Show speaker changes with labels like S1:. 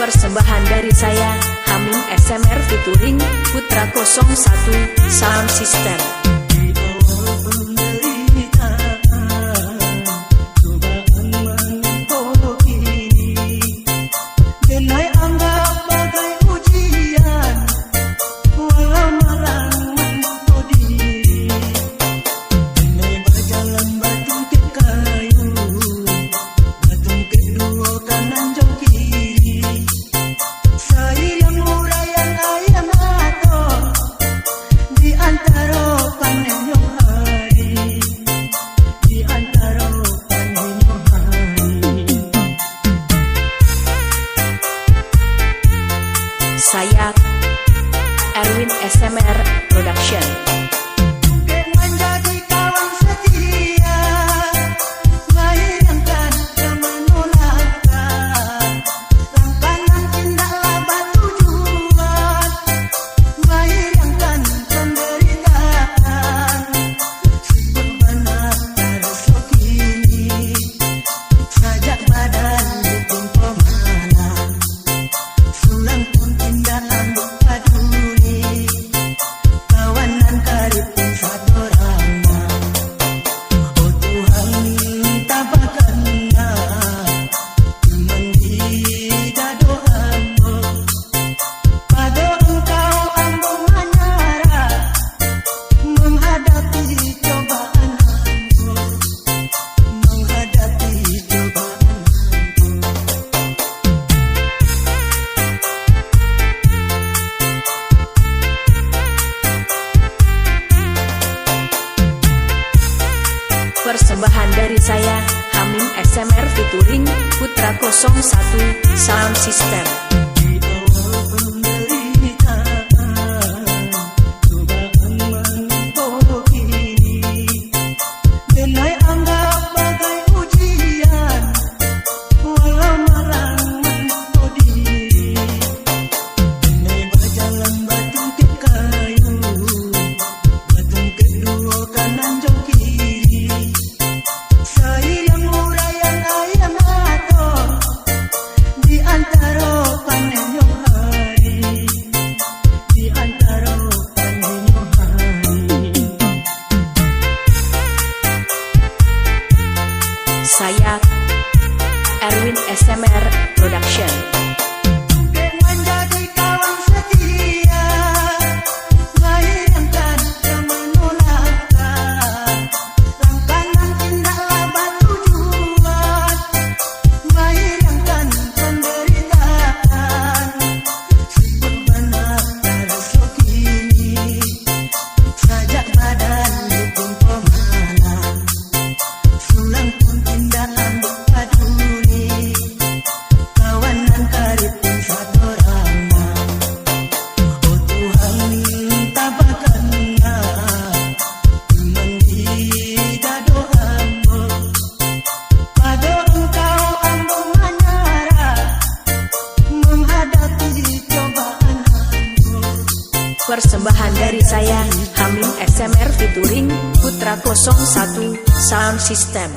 S1: Persembahan dari saya, Hamim SMR featuring Putra 01 Sound System. Saya Erwin SMR Production.
S2: Menjadi kawan setia, bayangkan dan menolakkan. Langkahnya tindaklah batu jual, bayangkan penderitaan. Sibuk benar resok ini, sajak badan bikin pemalas. Sulang pun tidak ambuk peduli, kawanan karib pun sadorana. Oh Tuhan tabakanna, menggida doamu. Pada Engkau ambu menyerah, menghadapi cobaan ambu, menghadapi cobaan ambu.
S1: Persembahan dari saya, Hamim SMR featuring Putra 01 Sound System. Saya Erwin SMR Production.
S2: Menjadi kawan setia, bayangkan dan menolakkan. Langkahnya tindaklah batu jual, bayangkan penderitaan. Sibuk benar resok ini, sajak badan bikin pemalas. Sulang pun tidak ambuk peduli, kawanan karib pun sadorana. Oh Tuhan tabakanna, menggida doamu. Pada Engkau ambu menyerah, menghadapi cobaan ambu.
S1: Persembahan dari saya, Hamim SMR featuring Putra 01 Sound System.